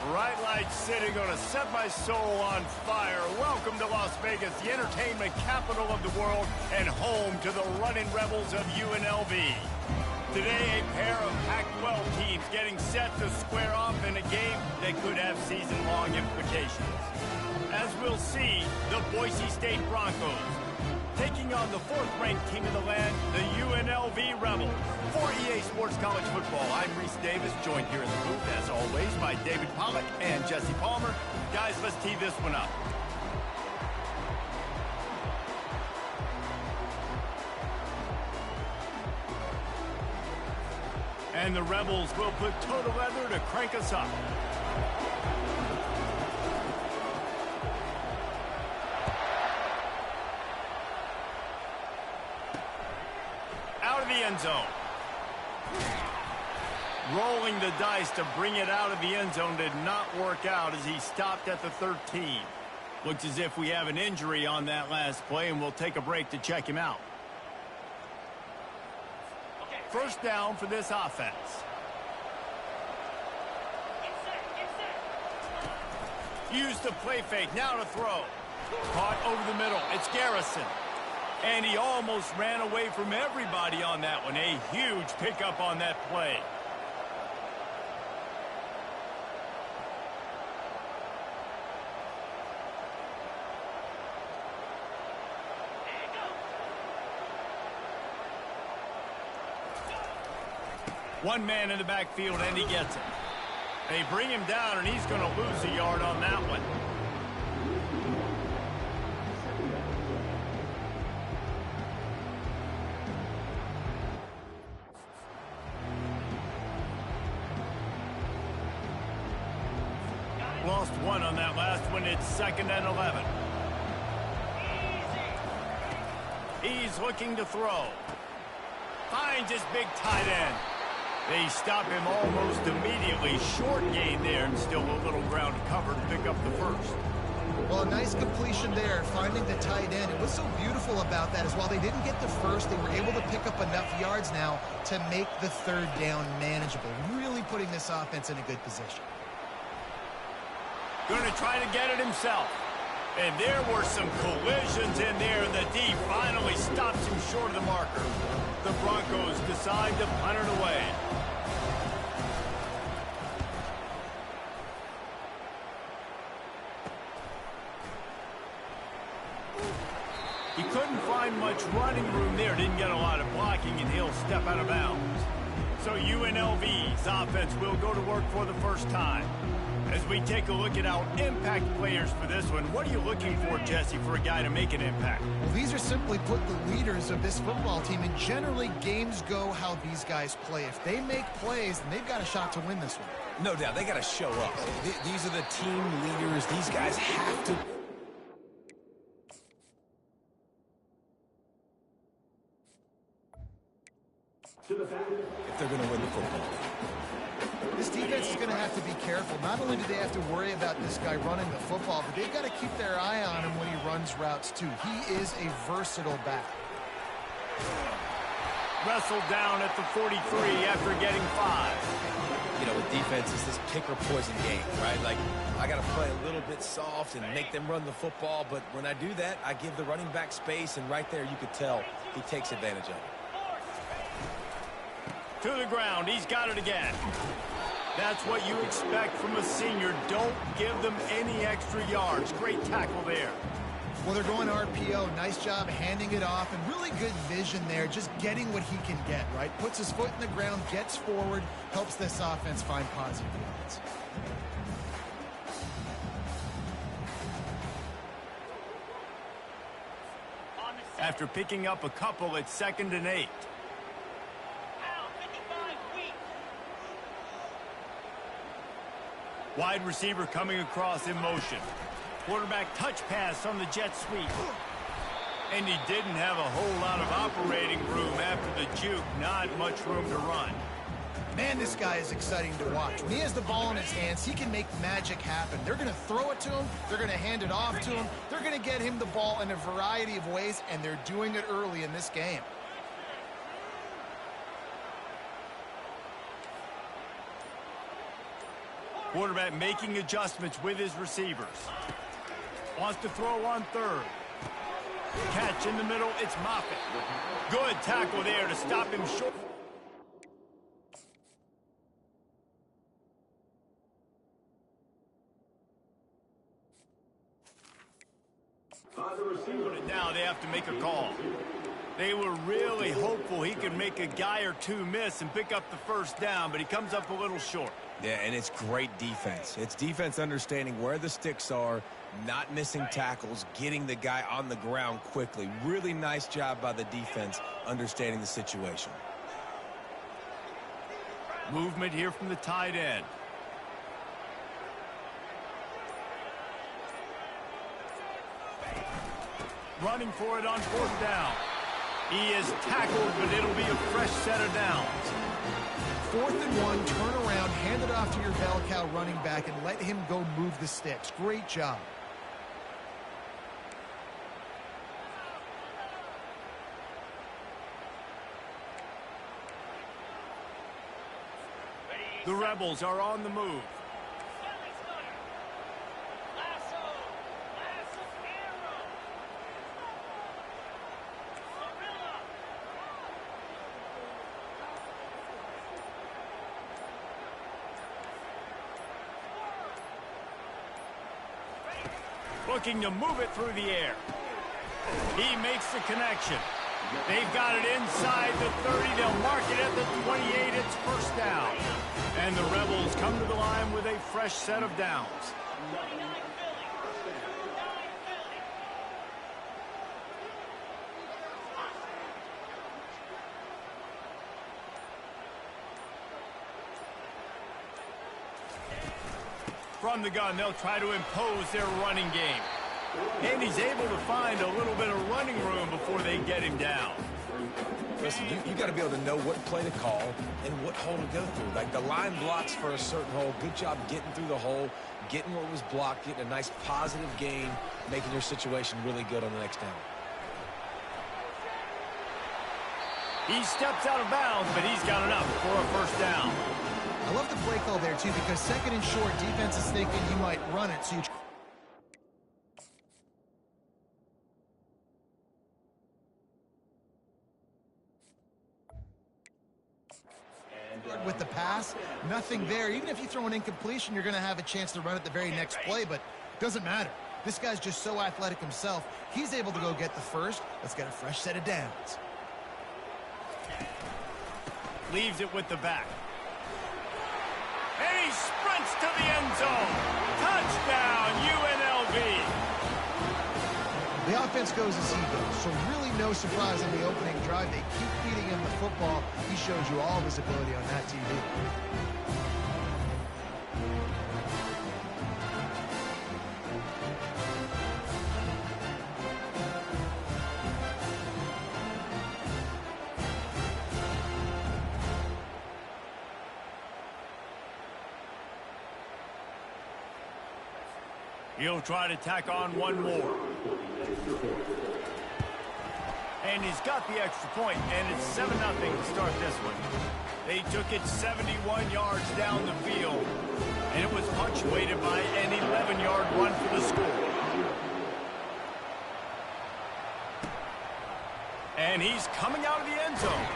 Bright lights sitting on a set my soul on fire. Welcome to Las Vegas, the entertainment capital of the world and home to the running rebels of UNLV. Today, a pair of Pac-12 teams getting set to square off in a game that could have season-long implications. As we'll see, the Boise State Broncos taking on the fourth-ranked team in the land, the UNLV Rebels. For EA Sports College Football, I'm Reese Davis, joined here in the booth, as always, by David Pollack and Jesse Palmer. Guys, let's tee this one up. And the Rebels will put total leather to crank us up. Out of the end zone. Rolling the dice to bring it out of the end zone did not work out as he stopped at the 13. Looks as if we have an injury on that last play, and we'll take a break to check him out. First down for this offense. Use the play fake, now to throw. Caught over the middle, it's Garrison. And he almost ran away from everybody on that one. A huge pickup on that play. One man in the backfield, and he gets it. They bring him down, and he's going to lose a yard on that one. Lost one on that last one. It's 2nd and 11. He's looking to throw. Finds his big tight end. They stop him almost immediately. Short gain there, and still a little ground cover to pick up the first. Well, a nice completion there, finding the tight end. And what's so beautiful about that is while they didn't get the first, they were able to pick up enough yards now to make the third down manageable. Really putting this offense in a good position. Going to try to get it himself. And there were some collisions in there, and the D finally stops him short of the marker. The Broncos decide to punt it away. He couldn't find much running room there, didn't get a lot of blocking, and he'll step out of bounds. So UNLV's offense will go to work for the first time. As we take a look at our impact players for this one, what are you looking for, Jesse, for a guy to make an impact? Well, these are simply put the leaders of this football team, and generally games go how these guys play. If they make plays, then they've got a shot to win this one. No doubt, they got to show up. These are the team leaders. These guys have to... if they're going to win the football game. This defense is going to have to be careful. Not only do they have to worry about this guy running the football, but they've got to keep their eye on him when he runs routes, too. He is a versatile back. Wrestled down at the 43 after getting 5. You know, with defense, it's this pick or poison game, right? Like, I got to play a little bit soft and make them run the football, but when I do that, I give the running back space, and right there you could tell he takes advantage of it. To the ground, he's got it again. That's what you expect from a senior. Don't give them any extra yards. Great tackle there. Well, they're going RPO. Nice job handing it off, and really good vision there, just getting what he can get, right? Puts his foot in the ground, gets forward, helps this offense find positive yards. After picking up a couple, it's 2nd and 8. Wide receiver coming across in motion. Quarterback touch pass on the jet sweep. And he didn't have a whole lot of operating room after the juke. Not much room to run. Man, this guy is exciting to watch. When he has the ball in his hands, he can make magic happen. They're going to throw it to him. They're going to hand it off to him. They're going to get him the ball in a variety of ways, and they're doing it early in this game. Quarterback making adjustments with his receivers. Wants to throw on third. Catch in the middle, it's Moffitt. Good tackle there to stop him short. Now they have to make a call. They were really hopeful he could make a guy or two miss and pick up the first down, but he comes up a little short. Yeah, and it's great defense. It's defense understanding where the sticks are, not missing tackles, getting the guy on the ground quickly. Really nice job by the defense understanding the situation. Movement here from the tight end. Running for it on fourth down. He is tackled, but it'll be a fresh set of downs. 4th and 1, turn around, hand it off to your bell cow running back, and let him go move the sticks. Great job. The Rebels are on the move. Looking to move it through the air. He makes the connection. They've got it inside the 30. They'll mark it at the 28. It's first down. And the Rebels come to the line with a fresh set of downs. From the gun, they'll try to impose their running game. And he's able to find a little bit of running room before they get him down. Listen, you got to be able to know what play to call and what hole to go through. Like, the line blocks for a certain hole. Good job getting through the hole, getting what was blocked, getting a nice positive gain, making your situation really good on the next down. He steps out of bounds, but he's got enough for a first down. I love the play call there, too, because 2nd and short, defense is thinking you might run it, so you... With the pass, nothing there. Even if you throw an incompletion, you're going to have a chance to run it the very next play, but it doesn't matter. This guy's just so athletic himself. He's able to go get the first. Let's get a fresh set of downs. Leaves it with the back. And he sprints to the end zone. Touchdown, UNLV. The offense goes as he goes, so really no surprise on the opening drive. They keep feeding him the football. He shows you all his ability on that TV. He'll try to tack on one more. And he's got the extra point, and it's 7-0 to start this one. They took it 71 yards down the field, and it was punctuated by an 11-yard run for the score. And he's coming out of the end zone.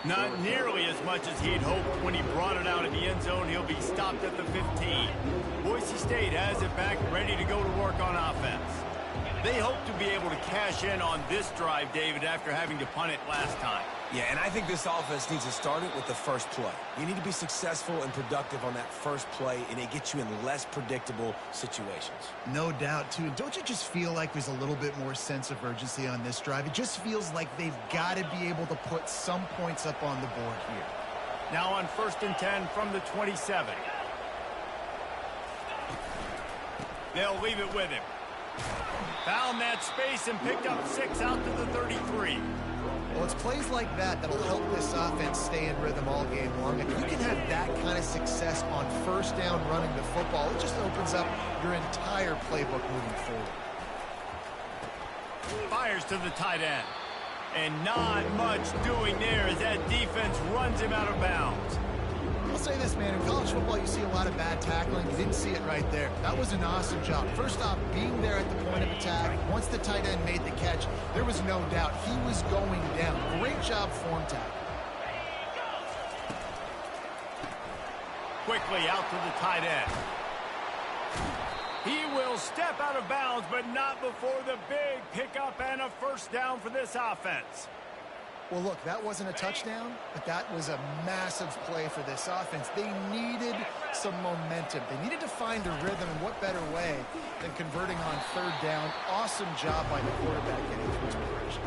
Not nearly as much as he'd hoped when he brought it out of the end zone. He'll be stopped at the 15. Boise State has it back, ready to go to work on offense. They hope to be able to cash in on this drive, David, after having to punt it last time. Yeah, and I think this offense needs to start it with the first play. You need to be successful and productive on that first play, and it gets you in less predictable situations. No doubt, too. Don't you just feel like there's a little bit more sense of urgency on this drive? It just feels like they've got to be able to put some points up on the board here. Now on 1st and 10 from the 27. They'll leave it with him. Found that space and picked up 6 out to the 33. Well, it's plays like that that'll help this offense stay in rhythm all game long. If you can have that kind of success on first down running the football, it just opens up your entire playbook moving forward. Fires to the tight end. And not much doing there as that defense runs him out of bounds. I'll say this, man. In college football, you see a lot of bad tackling. You didn't see it right there. That was an awesome job. First off, being there at the point of attack. Once the tight end made the catch, there was no doubt he was going down. Great job form tackle. Quickly out to the tight end. He will step out of bounds, but not before the big pickup and a first down for this offense. Well, look, that wasn't a touchdown, but that was a massive play for this offense. They needed some momentum. They needed to find a rhythm, and what better way than converting on third down. Awesome job by the quarterback getting through his progression.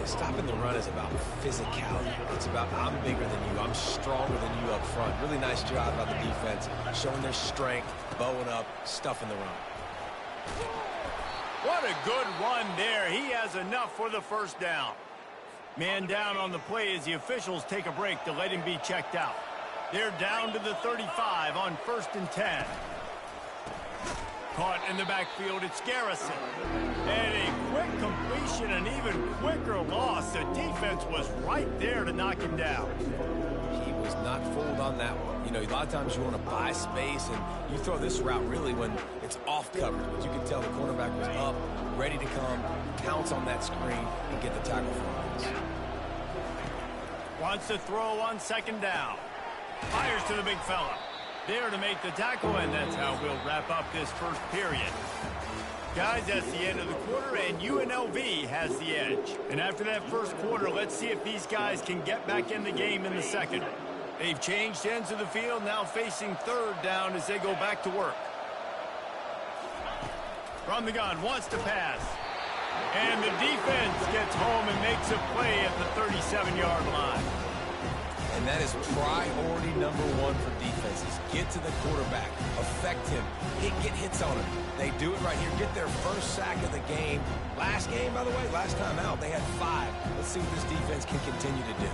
Stopping the run is about physicality. It's about I'm bigger than you. I'm stronger than you up front. Really nice job by the defense, showing their strength, bowing up, stuffing the run. What a good run there. He has enough for the first down. Man down on the play as the officials take a break to let him be checked out. They're down to the 35 on 1st and 10. Caught in the backfield, it's Garrison. And a quick completion, an even quicker loss. The defense was right there to knock him down. He was not fooled on that one. You know, a lot of times you want to buy space, and you throw this route really when it's off coverage. But you can tell the cornerback was up, ready to come, pounce on that screen, and get the tackle for him. Wants to throw on 2nd down. Fires to the big fella. There to make the tackle, and that's how we'll wrap up this first period. Guys, that's the end of the quarter, and UNLV has the edge. And after that first quarter, let's see if these guys can get back in the game in the second. They've changed ends of the field, now facing 3rd down as they go back to work. From the gun, wants to pass. And the defense gets home and makes a play at the 37-yard line. And that is priority number 1 for defenses. Get to the quarterback, affect him, get hits on him. They do it right here, get their first sack of the game. Last game, by the way, last time out, they had 5. Let's see what this defense can continue to do.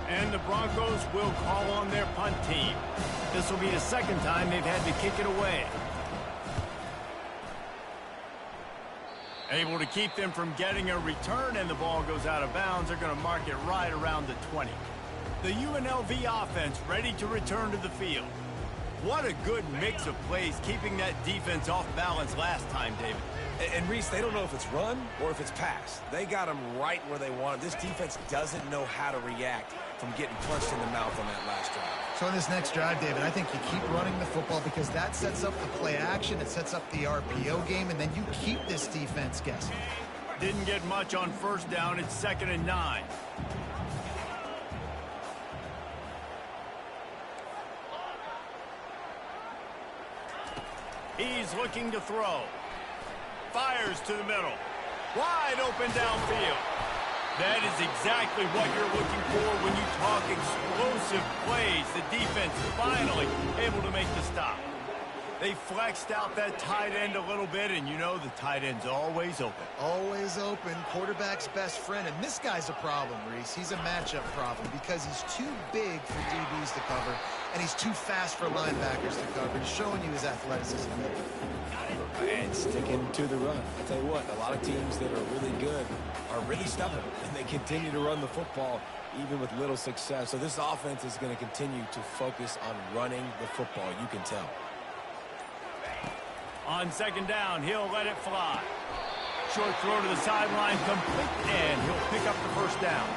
And the Broncos will call on their punt team. This will be the 2nd time they've had to kick it away. Able to keep them from getting a return, and the ball goes out of bounds. They're going to mark it right around the 20. The UNLV offense ready to return to the field. What a good mix of plays, keeping that defense off balance last time, David. And Reese, they don't know if it's run or if it's pass. They got them right where they want them. This defense doesn't know how to react from getting punched in the mouth on that last drive. So in this next drive, David, I think you keep running the football because that sets up the play action, it sets up the RPO game, and then you keep this defense guessing. Didn't get much on 1st down. It's 2nd and 9. He's looking to throw. Fires to the middle. Wide open downfield. That is exactly what you're looking for when you talk explosive plays. The defense finally able to make the stop. They flexed out that tight end a little bit, and you know the tight end's always open. Always open, quarterback's best friend. And this guy's a problem, Reese. He's a matchup problem because he's too big for DBs to cover, and he's too fast for linebackers to cover. He's showing you his athleticism. And sticking to the run. I tell you what, a lot of teams that are really good are really stubborn, and they continue to run the football even with little success. So this offense is going to continue to focus on running the football. You can tell. On 2nd down, he'll let it fly. Short throw to the sideline, complete, and he'll pick up the first down.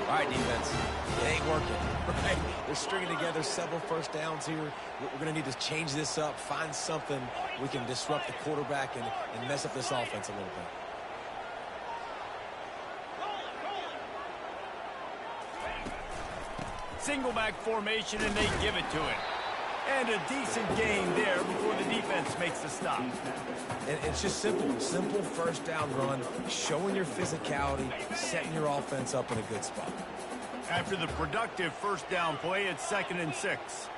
All right, defense. It ain't working, right? They're stringing together several first downs here. We're going to need to change this up, find something we can disrupt the quarterback and mess up this offense a little bit. Single back formation, and they give it to him. And a decent gain there before the defense makes the stop. And it's just simple 1st down run, showing your physicality, setting your offense up in a good spot. After the productive 1st down play, it's 2nd and 6.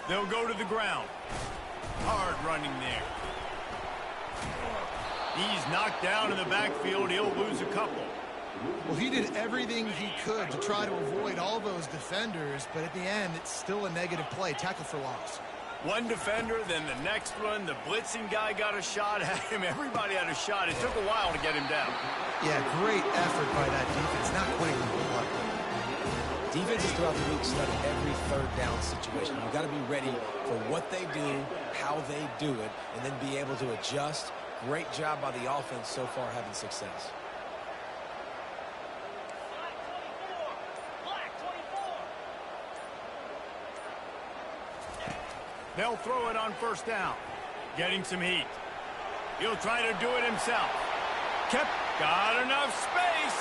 They'll go to the ground. Hard running there. He's knocked down in the backfield. He'll lose a couple. Well, he did everything he could to try to avoid all those defenders, but at the end, it's still a negative play. Tackle for loss. One defender, then the next one. The blitzing guy got a shot at him. Everybody had a shot. It took a while to get him down. Yeah, great effort by that defense. Not quite what. Defenses throughout the week study every third down situation. You've got to be ready for what they do, how they do it, and then be able to adjust. Great job by the offense so far having success. They'll throw it on first down. Getting some heat. He'll try to do it himself. Got enough space.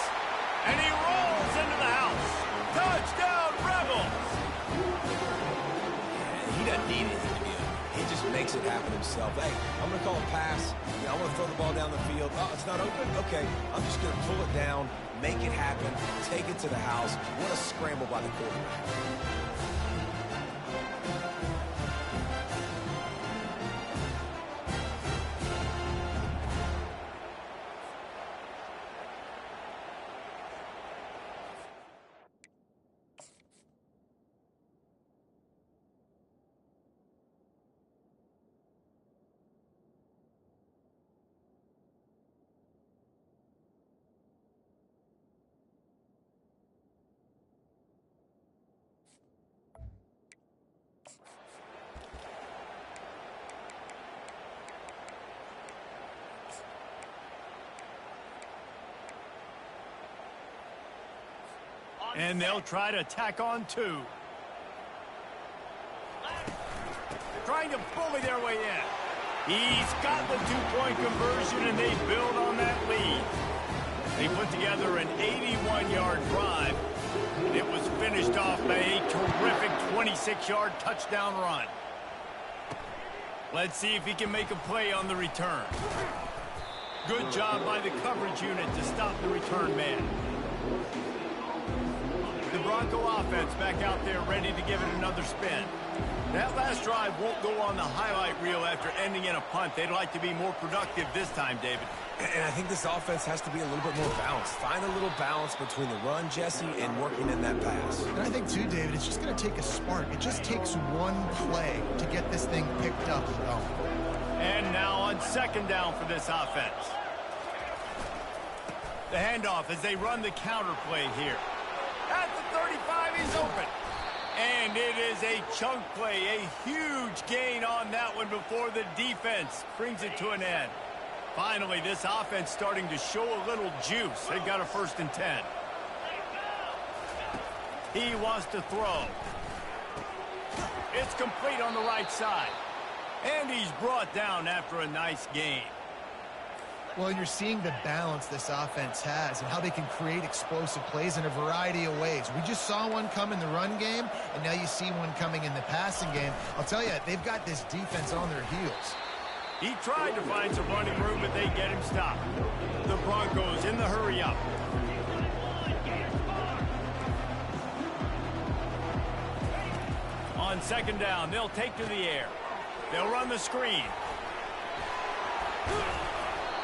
And he rolls into the house. Touchdown, Rebels! Yeah, he doesn't need anything to be up. He just makes it happen himself. Hey, I'm going to call a pass. I want to throw the ball down the field. Oh, it's not open? Okay, I'm just going to pull it down, make it happen, take it to the house. What a scramble by the quarterback. And they'll try to tack on two. Trying to bully their way in. He's got the two-point conversion, and they build on that lead. They put together an 81-yard drive, and it was finished off by a terrific 26-yard touchdown run. Let's see if he can make a play on the return. Good job by the coverage unit to stop the return man. The Bronco offense back out there ready to give it another spin. That last drive won't go on the highlight reel after ending in a punt. They'd like to be more productive this time, David. And I think this offense has to be a little bit more balanced. Find a little balance between the run, Jesse, and working in that pass. And I think, too, David, it's just going to take a spark. It just takes one play to get this thing picked up and going. And now on second down for this offense. The handoff as they run the counter play here. At the 35, he's open. And it is a chunk play, a huge gain on that one before the defense brings it to an end. Finally, this offense starting to show a little juice. They've got a 1st and 10. He wants to throw. It's complete on the right side. And he's brought down after a nice gain. Well, and you're seeing the balance this offense has and how they can create explosive plays in a variety of ways. We just saw one come in the run game, and now you see one coming in the passing game. I'll tell you, they've got this defense on their heels. He tried to find some running room, but they get him stopped. The Broncos in the hurry up. On second down, they'll take to the air. They'll run the screen.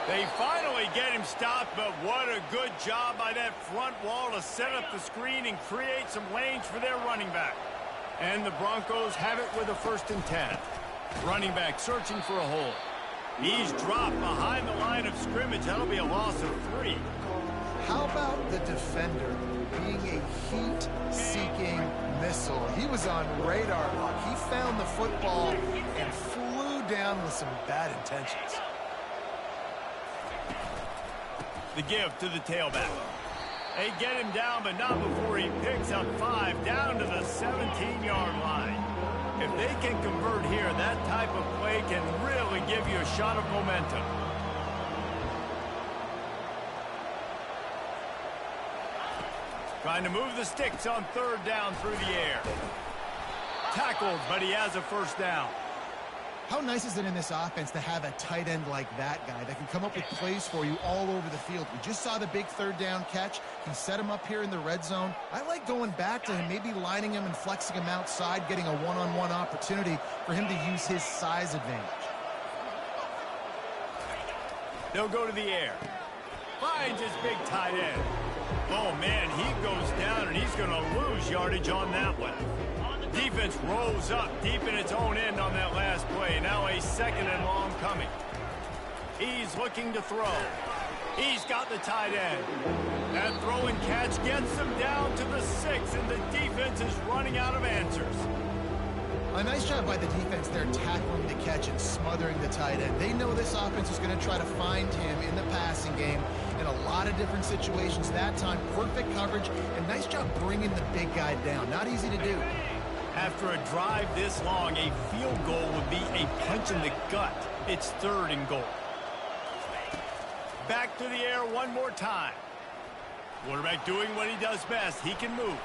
They finally get him stopped, but what a good job by that front wall to set up the screen and create some lanes for their running back. And the Broncos have it with a 1st and 10. Running back searching for a hole. He's dropped behind the line of scrimmage. That'll be a loss of 3. How about the defender being a heat-seeking missile? He was on radar lock. He found the football and flew down with some bad intentions. The give to the tailback. They get him down, but not before he picks up 5 down to the 17-yard line. If they can convert here, that type of play can really give you a shot of momentum. Trying to move the sticks on 3rd down through the air. Tackled, but he has a 1st down. How nice is it in this offense to have a tight end like that guy that can come up with plays for you all over the field? We just saw the big 3rd down catch. He set him up here in the red zone. I like going back to him, maybe lining him and flexing him outside, getting a one-on-one opportunity for him to use his size advantage. They'll go to the air. Finds his big tight end. Oh, man, he goes down, and he's going to lose yardage on that one. Defense rolls up deep in its own end on that last play. Now a second and long coming. He's looking to throw. He's got the tight end. That throw and catch gets him down to the 6, and the defense is running out of answers. A nice job by the defense there, tackling the catch and smothering the tight end. They know this offense is going to try to find him in the passing game in a lot of different situations. That time, perfect coverage, and nice job bringing the big guy down. Not easy to do. After a drive this long, a field goal would be a punch in the gut. It's 3rd and goal. Back to the air one more time. Quarterback doing what he does best. He can move.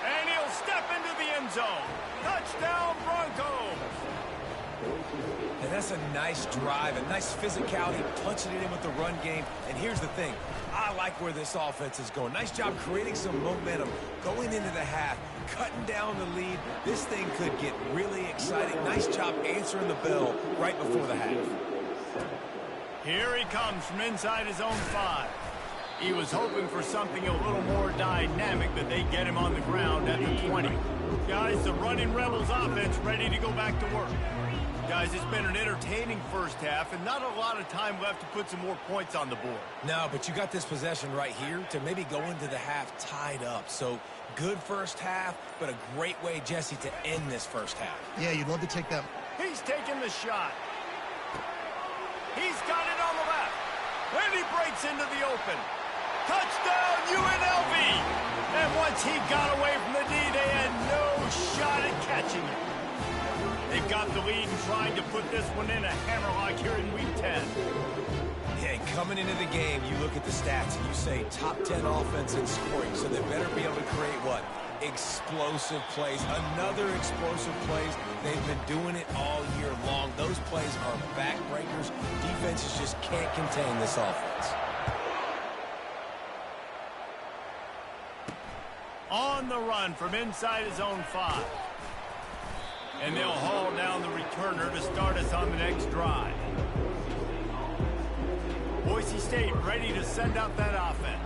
And he'll step into the end zone. Touchdown, Broncos. And that's a nice drive, a nice physicality, punching it in with the run game. And here's the thing. I like where this offense is going. Nice job creating some momentum, going into the half, cutting down the lead. This thing could get really exciting. Nice job answering the bell right before the half. Here he comes from inside his own 5. He was hoping for something a little more dynamic, but they get him on the ground at the 20. Guys, the running Rebels offense ready to go back to work. Guys, it's been an entertaining first half and not a lot of time left to put some more points on the board. No, but you got this possession right here to maybe go into the half tied up. So good first half, but a great way, Jesse, to end this first half. Yeah, you'd love to take that. He's taking the shot. He's got it on the left. And he breaks into the open. Touchdown, UNLV! And once he got away from the D, they had no shot at catching him. They've got the lead and trying to put this one in a hammerlock here in Week 10. Yeah, coming into the game, you look at the stats and you say top 10 offense in scoring, so they better be able to create what? Explosive plays. Another explosive plays. They've been doing it all year long. Those plays are backbreakers. Defenses just can't contain this offense. On the run from inside his own 5. And they'll haul down the returner to start us on the next drive. Boise State ready to send out that offense.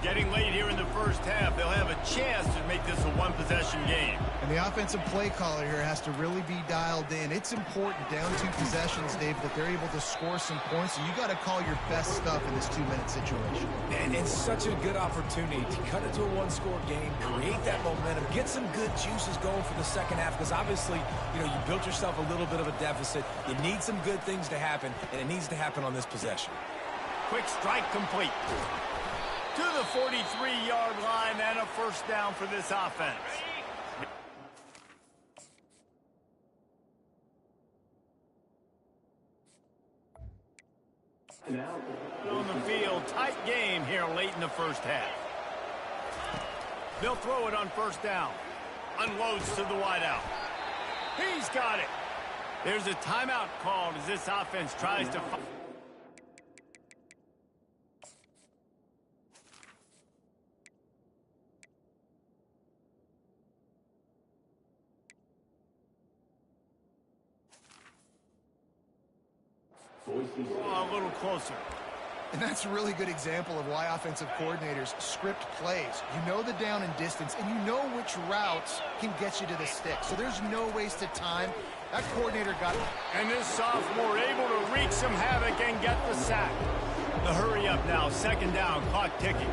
Getting late here in the first half, they'll have a chance to make this a one-possession game. And the offensive play caller here has to really be dialed in. It's important down 2 possessions, Dave, that they're able to score some points, and you got to call your best stuff in this 2-minute situation. And it's such a good opportunity to cut it to a 1-score game, create that momentum, get some good juices going for the second half, because obviously, you know, you built yourself a little bit of a deficit. You need some good things to happen, and it needs to happen on this possession. Quick strike complete. To the 43-yard line and a first down for this offense. On the field, tight game here late in the first half. They'll throw it on first down. Unloads to the wideout. He's got it. There's a timeout called as this offense tries to... Oh, a little closer. And that's a really good example of why offensive coordinators script plays. You know the down and distance, and you know which routes can get you to the stick. So there's no wasted time. That coordinator got it. And this sophomore able to wreak some havoc and get the sack. The hurry up now, second down, clock ticking.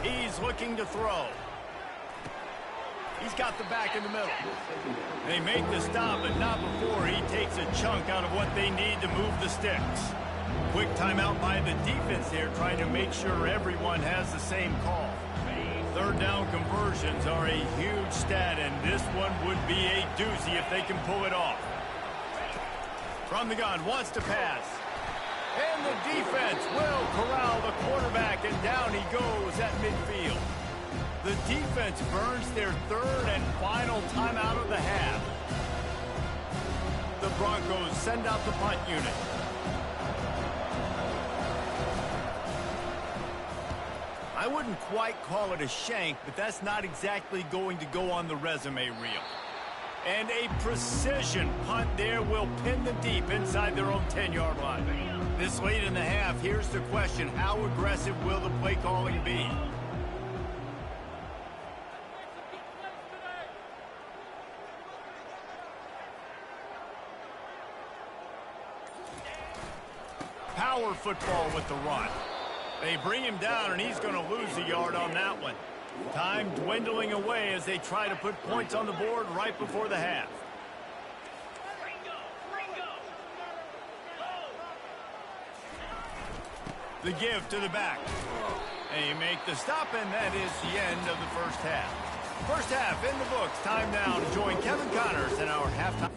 He's looking to throw. He's got the back in the middle. They make the stop, but not before he takes a chunk out of what they need to move the sticks. Quick timeout by the defense here, trying to make sure everyone has the same call. Third down conversions are a huge stat, and this one would be a doozy if they can pull it off. From the gun, wants to pass. And the defense will corral the quarterback, and down he goes at midfield. The defense burns their third and final timeout of the half. The Broncos send out the punt unit. I wouldn't quite call it a shank, but that's not exactly going to go on the resume reel. And a precision punt there will pin them deep inside their own 10-yard line. This late in the half, here's the question. How aggressive will the play calling be? Power football with the run. They bring him down, and he's going to lose a yard on that one. Time dwindling away as they try to put points on the board right before the half. The give to the back. They make the stop, and that is the end of the first half. First half in the books. Time now to join Kevin Connors in our halftime.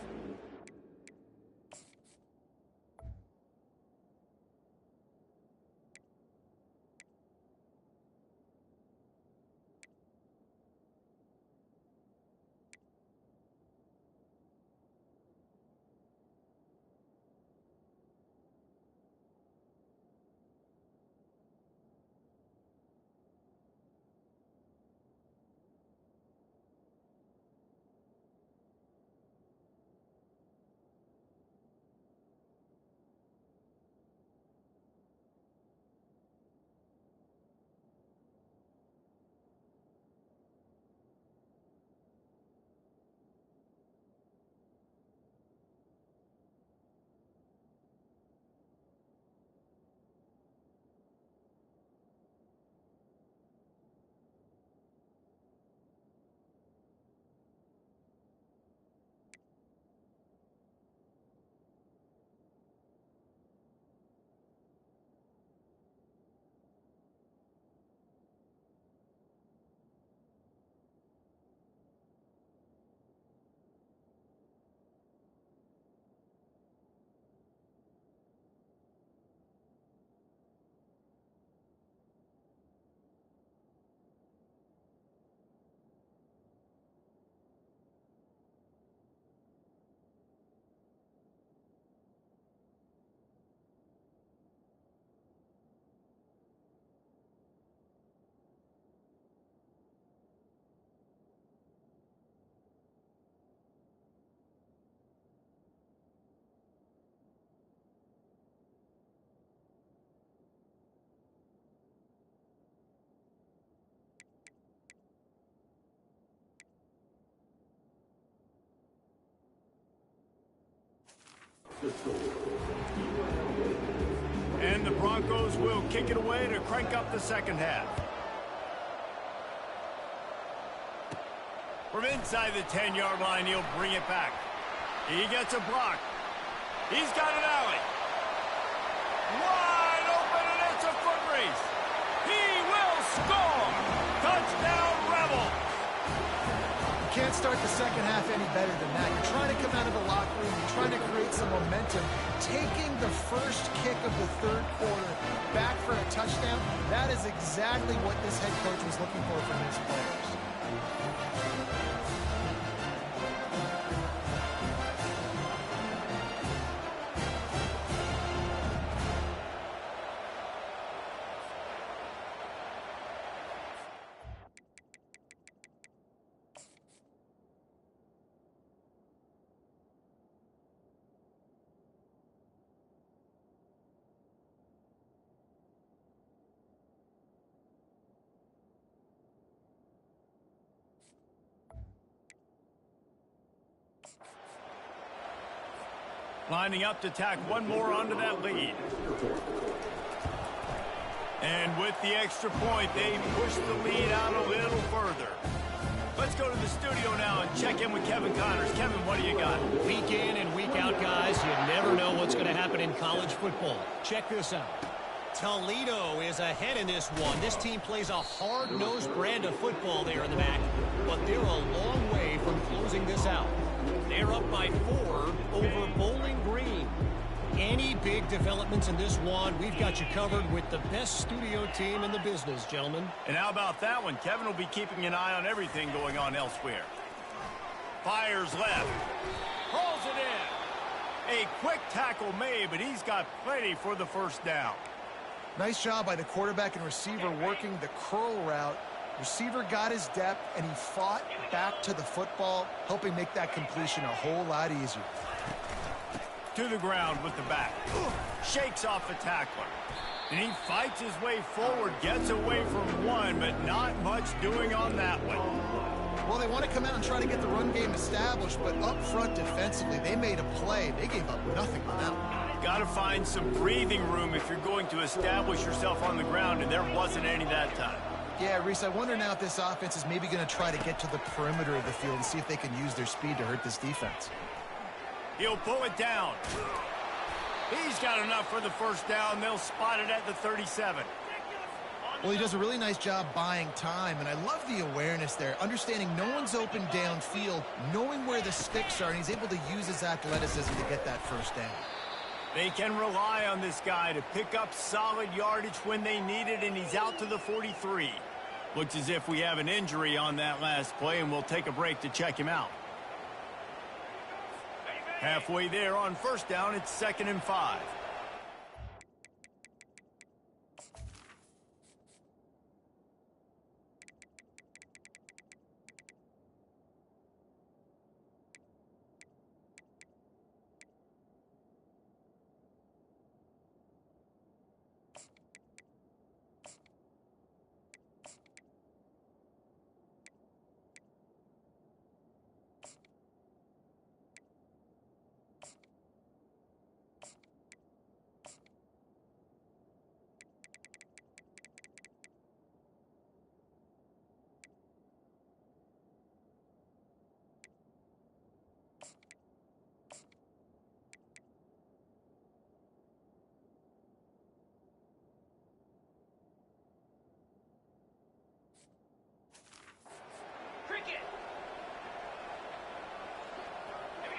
And the Broncos will kick it away to crank up the second half. From inside the 10-yard line, he'll bring it back. He gets a block. He's got an alley. Wide open, and it's a foot race. He will score. Touchdown, Rebels. You can't start the second half any better than that. You're trying to come out of the locker room. You're trying to create some momentum. Taking the first kick of the third quarter back for a touchdown, that is exactly what this head coach was looking for from his players. Lining up to tack one more onto that lead. And with the extra point, they push the lead out a little further. Let's go to the studio now and check in with Kevin Connors. Kevin, what do you got? Week in and week out, guys, you never know what's going to happen in college football. Check this out. Toledo is ahead in this one. This team plays a hard-nosed brand of football there in the back, but they're a long way from closing this out. They're up by 4 over Bowling Green. Any big developments in this one, we've got you covered with the best studio team in the business, gentlemen. And how about that one? Kevin will be keeping an eye on everything going on elsewhere. Fires left. Pulls it in. A quick tackle made, but he's got plenty for the first down. Nice job by the quarterback and receiver working the curl route Receiver got his depth, and he fought back to the football, helping make that completion a whole lot easier. To the ground with the back. Shakes off the tackler. And he fights his way forward, gets away from one, but not much doing on that one. Well, they want to come out and try to get the run game established, but up front defensively, they made a play. They gave up nothing on that one. Got to find some breathing room if you're going to establish yourself on the ground, and there wasn't any that time. Yeah, Reese, I wonder now if this offense is maybe going to try to get to the perimeter of the field and see if they can use their speed to hurt this defense. He'll pull it down. He's got enough for the first down. They'll spot it at the 37. Well, he does a really nice job buying time, and I love the awareness there, understanding no one's open downfield, knowing where the sticks are, and he's able to use his athleticism to get that first down. They can rely on this guy to pick up solid yardage when they need it, and he's out to the 43. Looks as if we have an injury on that last play, and we'll take a break to check him out. Halfway there on first down, it's 2nd and 5.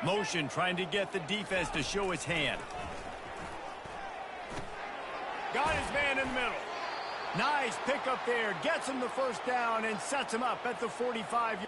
Motion trying to get the defense to show his hand. Got his man in the middle. Nice pickup there. Gets him the first down and sets him up at the 45.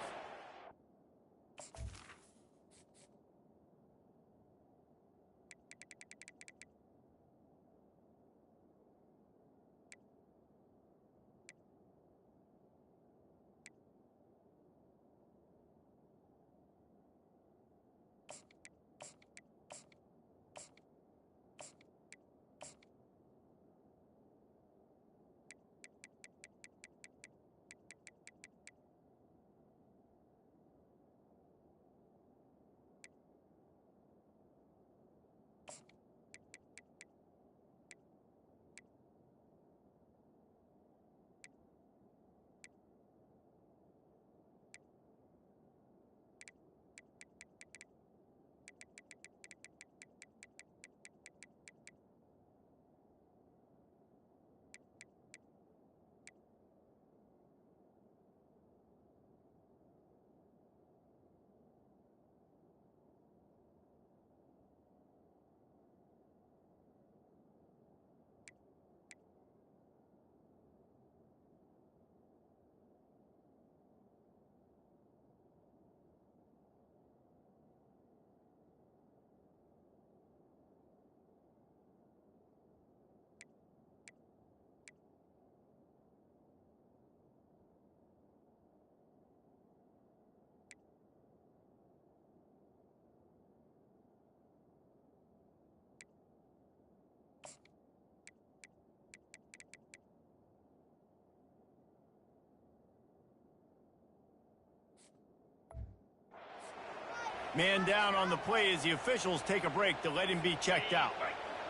Man down on the play as the officials take a break to let him be checked out.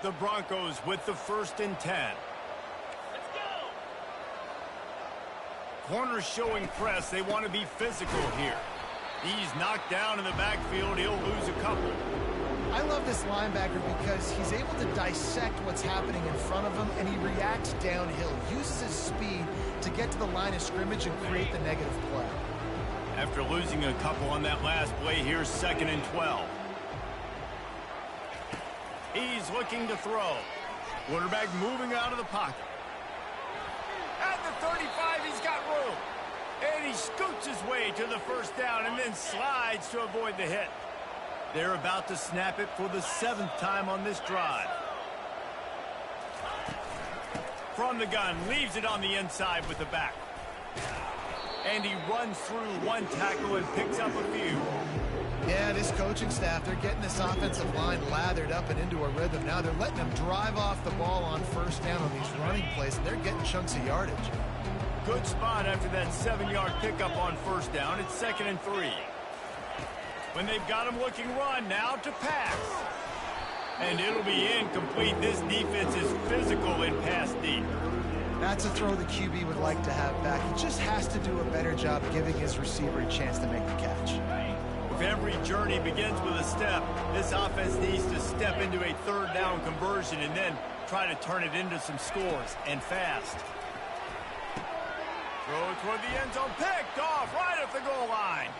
The Broncos with the 1st and 10. Corners showing press. They want to be physical here. He's knocked down in the backfield. He'll lose a couple. I love this linebacker because he's able to dissect what's happening in front of him, and he reacts downhill, uses his speed to get to the line of scrimmage and create the negative play. After losing a couple on that last play, here's 2nd and 12. He's looking to throw. Quarterback moving out of the pocket. At the 35, he's got room. And he scoots his way to the first down and then slides to avoid the hit. They're about to snap it for the 7th time on this drive. From the gun, leaves it on the inside with the back. And he runs through one tackle and picks up a few. Yeah, this coaching staff, they're getting this offensive line lathered up and into a rhythm. Now they're letting them drive off the ball on first down on these running plays, and they're getting chunks of yardage. Good spot after that 7-yard pickup on first down. It's 2nd and 3. When they've got him looking run, now to pass. And it'll be incomplete. This defense is physical in pass deep. That's a throw the QB would like to have back. He just has to do a better job giving his receiver a chance to make the catch. If every journey begins with a step, this offense needs to step into a 3rd down conversion and then try to turn it into some scores, and fast. Throw toward the end zone, picked off right at the goal line.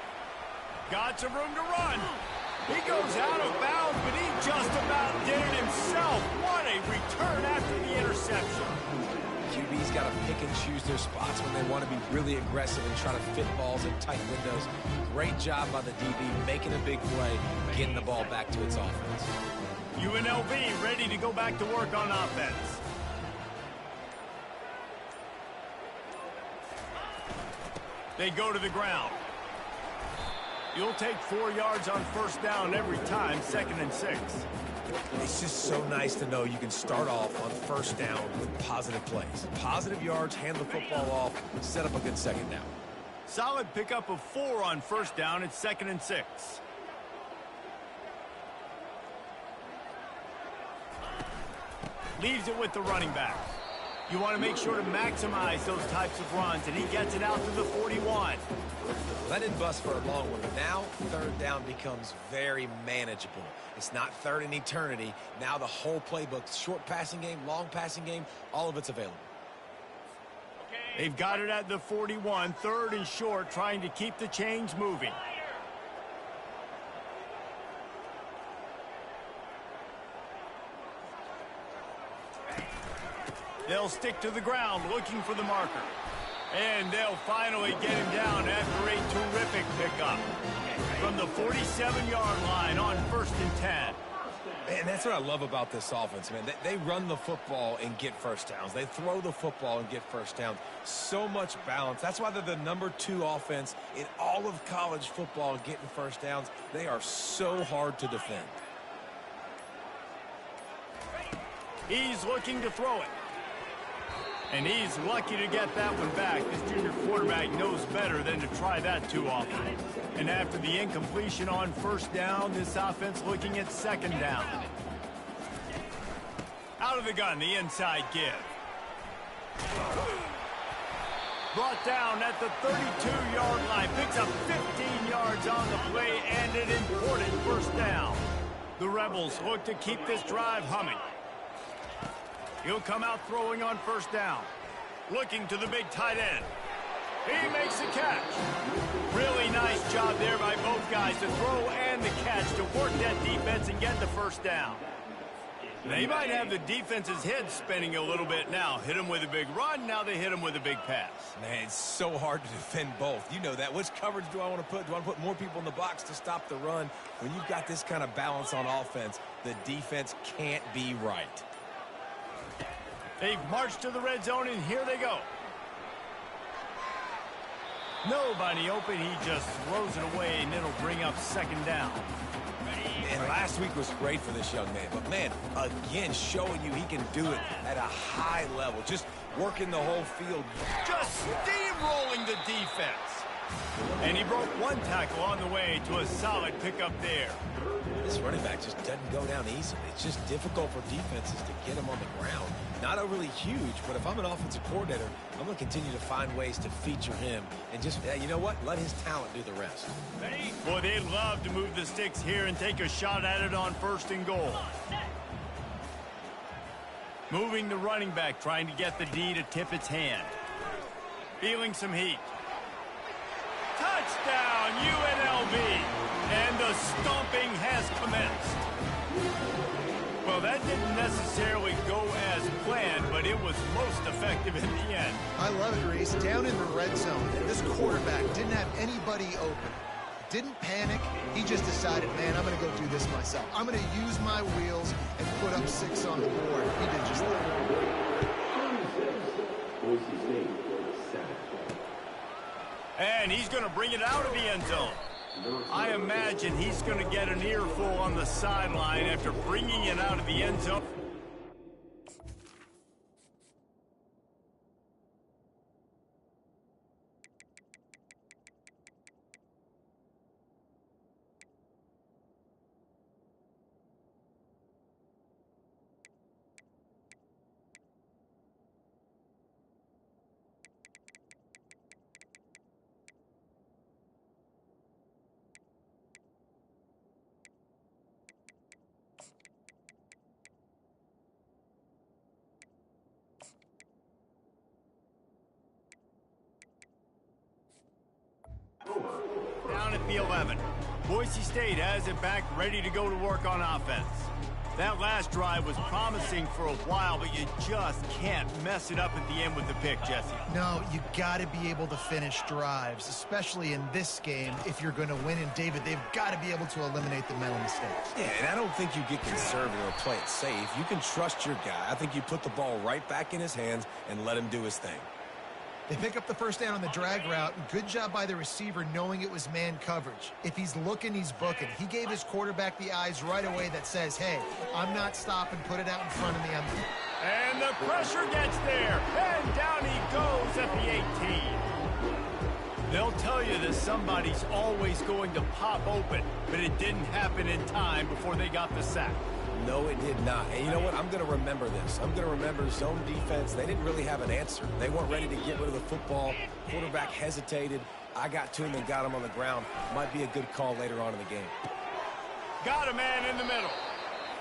Got some room to run. He goes out of bounds, but he just about did it himself. What a return after the interception. QB's got to pick and choose their spots when they want to be really aggressive and try to fit balls in tight windows. Great job by the DB, making a big play, getting the ball back to its offense. UNLV ready to go back to work on offense. They go to the ground. You'll take 4 yards on first down every time, 2nd and 6. It's just so nice to know you can start off on first down with positive plays. Positive yards, hand the football off, set up a good 2nd down. Solid pickup of 4 on first down. It's 2nd and 6. Leaves it with the running back. You want to make sure to maximize those types of runs, and he gets it out to the 41. Let it bust for a long one, but now 3rd down becomes very manageable. It's not 3rd and eternity. Now the whole playbook, short passing game, long passing game, all of it's available. They've got it at the 41, 3rd and short, trying to keep the chains moving. They'll stick to the ground looking for the marker. And they'll finally get him down after a terrific pickup. From the 47-yard line on 1st and 10. And that's what I love about this offense, man. They run the football and get first downs. They throw the football and get first downs. So much balance. That's why they're the #2 offense in all of college football and getting first downs. They are so hard to defend. He's looking to throw it. And he's lucky to get that one back. This junior quarterback knows better than to try that too often. And after the incompletion on first down, this offense looking at 2nd down. Out of the gun, the inside give. Brought down at the 32-yard line. Picks up 15 yards on the play and an important first down. The Rebels look to keep this drive humming. He'll come out throwing on first down. Looking to the big tight end. He makes the catch. Really nice job there by both guys to throw and the catch to work that defense and get the first down. They might have the defense's head spinning a little bit now. Hit him with a big run, now they hit him with a big pass. Man, it's so hard to defend both. You know that. Which coverage do I want to put? Do I want to put more people in the box to stop the run? When you've got this kind of balance on offense, the defense can't be right. They've marched to the red zone, and here they go. Nobody open. He just throws it away, and it'll bring up 2nd down. And last week was great for this young man. But, man, again, showing you he can do it at a high level. Just working the whole field. Just steamrolling the defense. And he broke one tackle on the way to a solid pickup there. This running back just doesn't go down easily. It's just difficult for defenses to get him on the ground. Not overly huge, but if I'm an offensive coordinator, I'm going to continue to find ways to feature him and just, you know what, let his talent do the rest. Boy, they'd love to move the sticks here and take a shot at it on 1st and goal. Moving the running back, trying to get the D to tip its hand. Feeling some heat. Touchdown, UNLV! And the stomping has commenced. Well, that didn't necessarily go as planned, but it was most effective in the end. I love it, Reese. Down in the red zone, this quarterback didn't have anybody open. Didn't panic. He just decided, man, I'm going to go do this myself. I'm going to use my wheels and put up 6 on the board. He did just that. And he's going to bring it out of the end zone. I imagine he's going to get an earful on the sideline after bringing it out of the end zone. Down at the 11. Boise State has it back, ready to go to work on offense. That last drive was promising for a while, but you just can't mess it up at the end with the pick, Jesse. No, you got to be able to finish drives, especially in this game if you're going to win. And, David, they've got to be able to eliminate the mental mistakes. Yeah, and I don't think you get conservative or play it safe. You can trust your guy. I think you put the ball right back in his hands and let him do his thing. They pick up the first down on the drag route. Good job by the receiver knowing it was man coverage. If he's looking, he's booking. He gave his quarterback the eyes right away that says, hey, I'm not stopping, put it out in front of me. And the pressure gets there, and down he goes at the 18. They'll tell you that somebody's always going to pop open, but it didn't happen in time before they got the sack. No, it did not. And you know what? I'm going to remember this. I'm going to remember zone defense. They didn't really have an answer. They weren't ready to get rid of the football. Quarterback hesitated. I got to him and got him on the ground. Might be a good call later on in the game. Got a man in the middle.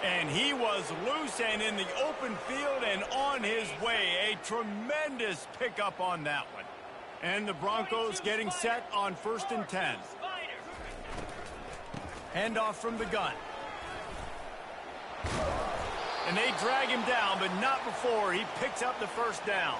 And he was loose and in the open field and on his way. A tremendous pickup on that one. And the Broncos getting set on 1st and 10. Handoff from the gun. And they drag him down, but not before he picks up the first down.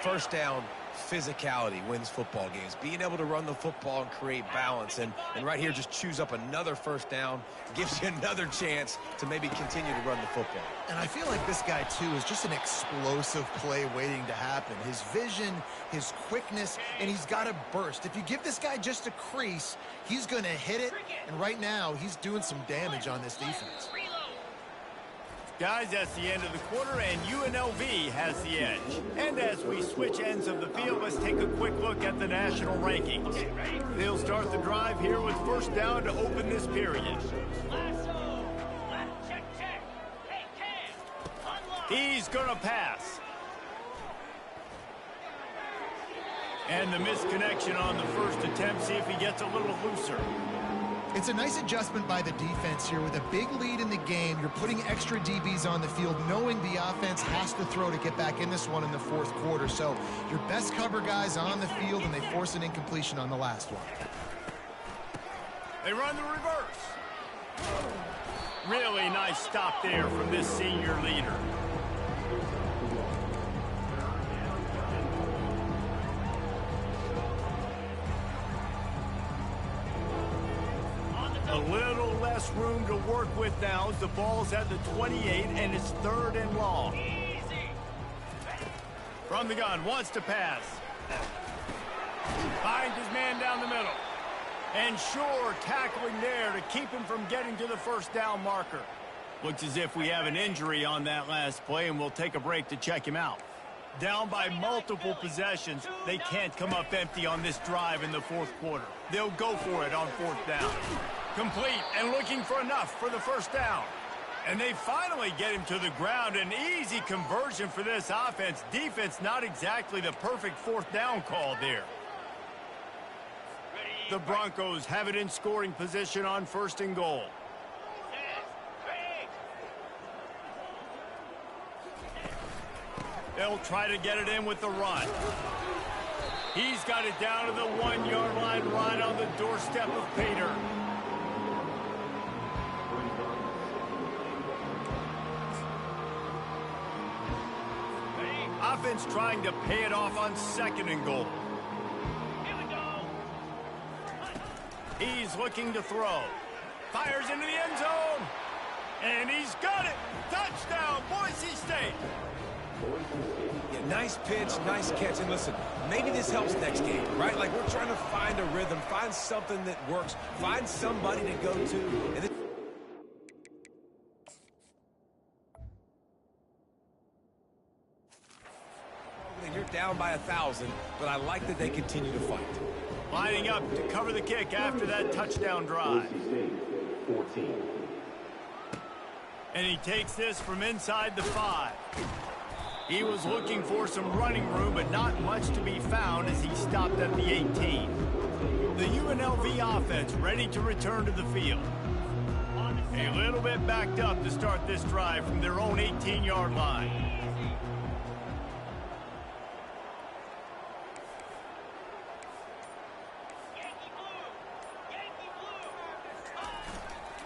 First down, physicality wins football games. Being able to run the football and create balance. And right here, just choose up another first down. Gives you another chance to maybe continue to run the football. And I feel like this guy, too, is just an explosive play waiting to happen. His vision, his quickness, and he's got a burst. If you give this guy just a crease, he's going to hit it. And right now, he's doing some damage on this defense. Guys, that's the end of the quarter, and UNLV has the edge. And as we switch ends of the field, let's take a quick look at the national rankings. They'll start the drive here with first down to open this period. He's going to pass. And the misconnection on the first attempt. See if he gets a little looser. It's a nice adjustment by the defense here. With a big lead in the game, you're putting extra DBs on the field, knowing the offense has to throw to get back in this one in the fourth quarter. So your best cover guys on the field, and they force an incompletion on the last one. They run the reverse. Really nice stop there from this senior leader. A little less room to work with now as the ball's at the 28 and it's 3rd and long. From the gun, wants to pass. Finds his man down the middle. And sure, tackling there to keep him from getting to the first down marker. Looks as if we have an injury on that last play, and we'll take a break to check him out. Down by multiple possessions, they can't come up empty on this drive in the fourth quarter. They'll go for it on 4th down. Complete and looking for enough for the first down. And they finally get him to the ground. An easy conversion for this offense. Defense not exactly the perfect 4th down call there. The Broncos have it in scoring position on 1st and goal. They'll try to get it in with the run. He's got it down to the 1-yard line, right on the doorstep of Pater. Offense trying to pay it off on 2nd and goal. Here we go. He's looking to throw. Fires into the end zone. And he's got it. Touchdown, Boise State. Yeah, nice pitch, nice catch. And listen, maybe this helps next game, right? Like, we're trying to find a rhythm, find something that works, find somebody to go to. And you're down by 1,000, but I like that they continue to fight. Lining up to cover the kick after that touchdown drive. And he takes this from inside the 5. He was looking for some running room, but not much to be found as he stopped at the 18. The UNLV offense ready to return to the field. A little bit backed up to start this drive from their own 18-yard line.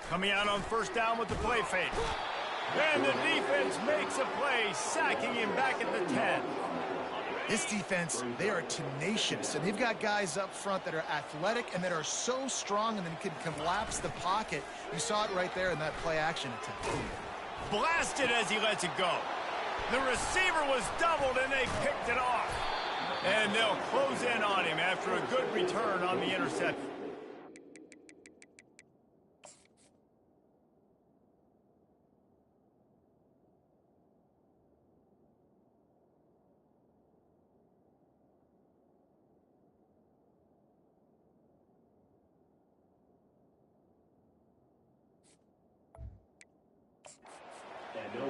Coming out on first down with the play fake. And the defense makes a play, sacking him back at the 10. This defense, they are tenacious, and they've got guys up front that are athletic and that are so strong and then can collapse the pocket. You saw it right there in that play-action attempt. Blasted as he lets it go. The receiver was doubled, and they picked it off. And they'll close in on him after a good return on the interception.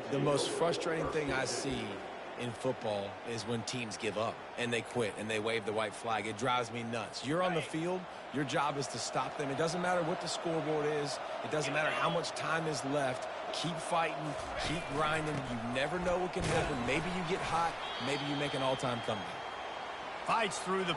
The most frustrating thing I see in football is when teams give up and they quit and they wave the white flag. It drives me nuts. You're on the field. Your job is to stop them. It doesn't matter what the scoreboard is. It doesn't matter how much time is left. Keep fighting. Keep grinding. You never know what can happen. Maybe you get hot. Maybe you make an all-time comeback. Fights through the...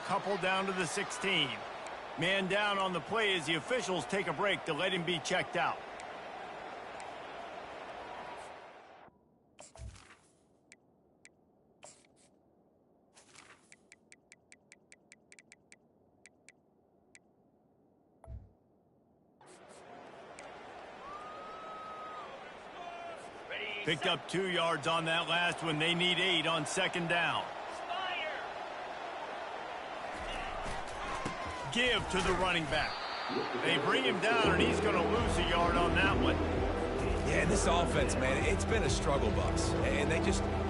Couple down to the 16. Man down on the play as the officials take a break to let him be checked out. Picked up 2 yards on that last one. They need 8 on second down. Give to the running back. They bring him down, and he's going to lose a yard on that one. Yeah, this offense, man, it's been a struggle bus. And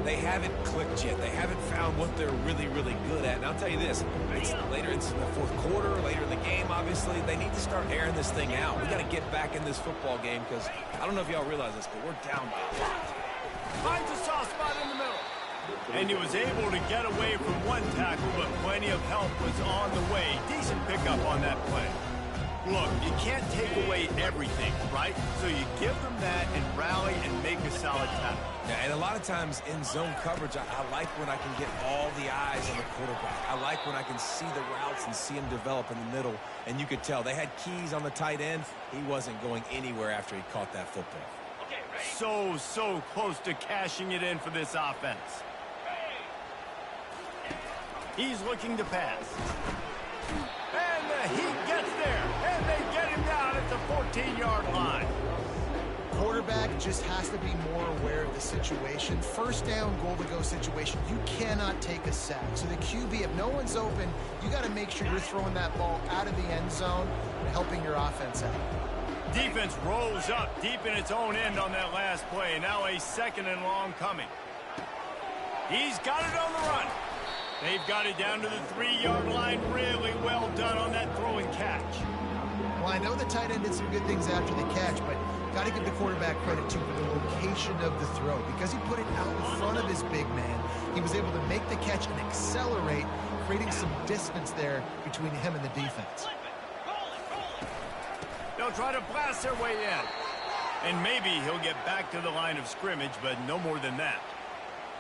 they haven't clicked yet. They haven't found what they're really, really good at. And I'll tell you this, it's in the fourth quarter, later in the game, obviously. They need to start airing this thing out. We got to get back in this football game because I don't know if y'all realize this, but we're down by a lot. Finds a soft spot in the middle. And he was able to get away from one tackle, but plenty of help was on the way. Decent pickup on that play. Look, you can't take away everything, right? So you give them that and rally and make a solid tackle. Yeah, and a lot of times in zone coverage, I like when I can get all the eyes on the quarterback. I like when I can see the routes and see him develop in the middle. And you could tell they had keys on the tight end. He wasn't going anywhere after he caught that football. So close to cashing it in for this offense. He's looking to pass. And he gets there. And they get him down at the 14-yard line. Quarterback just has to be more aware of the situation. First down, goal-to-go situation. You cannot take a sack. So the QB, if no one's open, you got to make sure you're throwing that ball out of the end zone and helping your offense out. Defense rolls up deep in its own end on that last play. Now a 2nd and long coming. He's got it on the run. They've got it down to the 3-yard line. Really well done on that throw and catch. Well, I know the tight end did some good things after the catch, but got to give the quarterback credit, too, for the location of the throw. Because he put it out in front of his big man, he was able to make the catch and accelerate, creating some distance there between him and the defense. They'll They'll try to blast their way in. And maybe he'll get back to the line of scrimmage, but no more than that.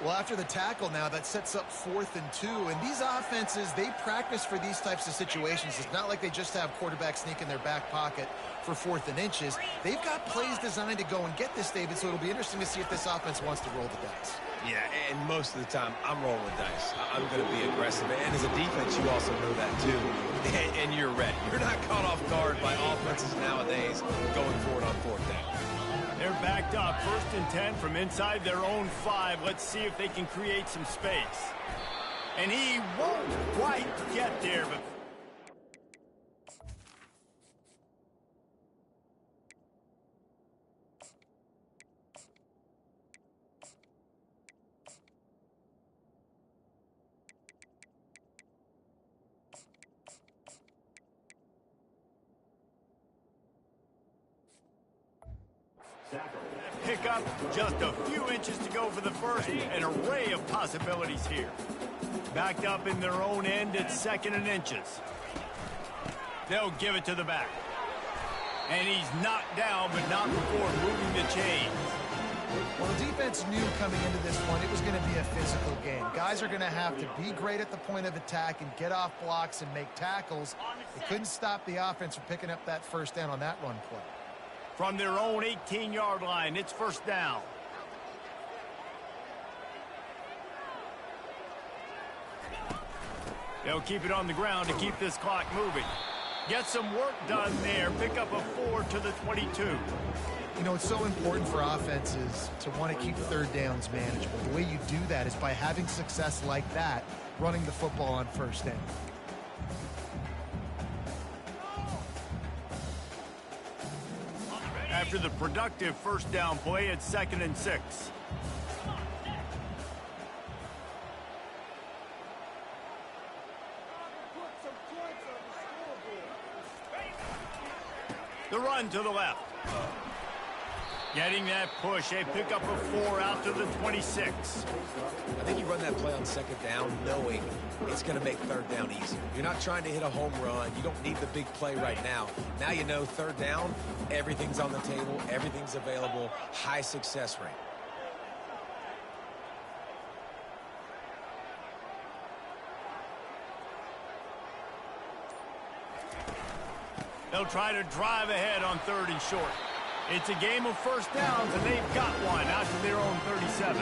Well, after the tackle now, that sets up 4th and 2. And these offenses, they practice for these types of situations. It's not like they just have quarterbacks sneak in their back pocket for 4th and inches. They've got plays designed to go and get this, David, so it'll be interesting to see if this offense wants to roll the dice. Yeah, and most of the time, I'm rolling the dice. I'm going to be aggressive. And as a defense, you also know that, too. And you're ready. You're not caught off guard by offenses nowadays going forward on 4th down. They're backed up, 1st and 10 from inside their own 5. Let's see if they can create some space. And he won't quite get there, but... Pick up just a few inches to go for the first. An array of possibilities here. Backed up in their own end at 2nd and inches. They'll give it to the back. And he's knocked down, but not before moving the chains. Well, the defense knew coming into this one it was going to be a physical game. Guys are going to have to be great at the point of attack and get off blocks and make tackles. They couldn't stop the offense from picking up that 1st down on that run play. From their own 18-yard line, it's 1st down. They'll keep it on the ground to keep this clock moving. Get some work done there. Pick up a 4 to the 22. You know, it's so important for offenses to want to keep 3rd downs manageable. The way you do that is by having success like that, running the football on 1st down. After the productive 1st down play, it's 2nd and 6. The run to the left. Getting that push, they pick up a 4 out to the 26. I think you run that play on 2nd down knowing it's going to make 3rd down easier. You're not trying to hit a home run. You don't need the big play right now. Now you know 3rd down, everything's on the table, everything's available, high success rate. They'll try to drive ahead on 3rd and short. It's a game of 1st downs, and they've got one out to their own 37.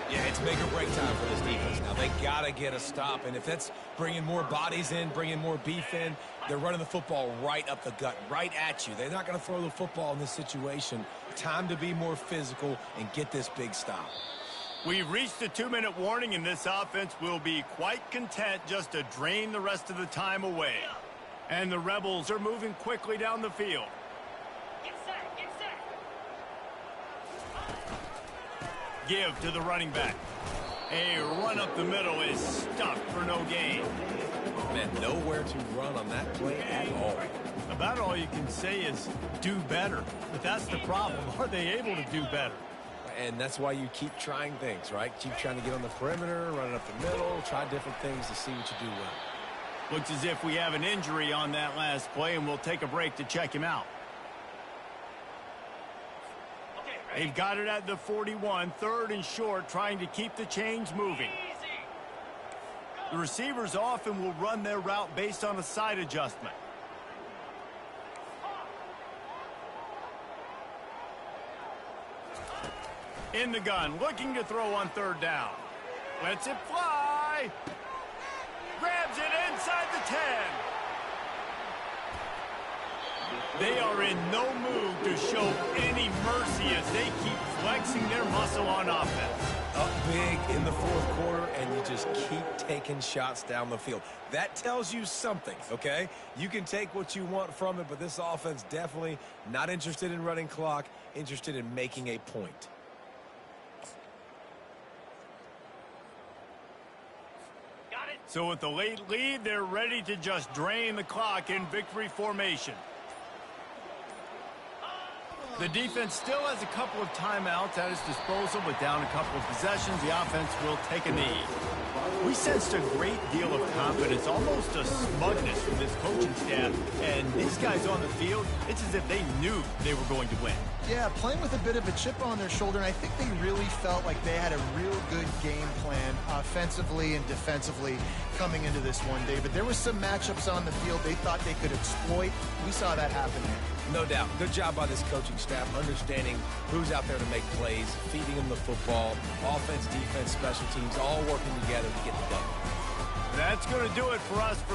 Yeah, it's make or break time for this defense. Now, they got to get a stop, and if that's bringing more bodies in, bringing more beef in, they're running the football right up the gut, right at you. They're not going to throw the football in this situation. Time to be more physical and get this big stop. We've reached the 2-minute warning, and this offense will be quite content just to drain the rest of the time away. And the Rebels are moving quickly down the field. Give to the running back. A run up the middle is stuck for no gain. Man, nowhere to run on that play at all. About all you can say is do better. But that's the problem. Are they able to do better? And that's why you keep trying things, right? Keep trying to get on the perimeter, run it up the middle, try different things to see what you do well. Looks as if we have an injury on that last play, and we'll take a break to check him out. They've got it at the 41, 3rd and short, trying to keep the chains moving. The receivers often will run their route based on a side adjustment. In the gun, looking to throw on 3rd down. Lets it fly. Grabs it inside the 10. They are in no mood to show any mercy as they keep flexing their muscle on offense. Up big in the 4th quarter, and you just keep taking shots down the field. That tells you something, okay? You can take what you want from it, but this offense definitely not interested in running clock, interested in making a point. So with the late lead, they're ready to just drain the clock in victory formation. The defense still has a couple of timeouts at its disposal, but down a couple of possessions, the offense will take a knee. We sensed a great deal of confidence, almost a smugness from this coaching staff. And these guys on the field, it's as if they knew they were going to win. Yeah, playing with a bit of a chip on their shoulder, and I think they really felt like they had a real good game plan offensively and defensively coming into this one, David. There were some matchups on the field they thought they could exploit. We saw that happen there. No doubt. Good job by this coaching staff, understanding who's out there to make plays, feeding them the football, offense, defense, special teams, all working together to get the done. That's going to do it for us from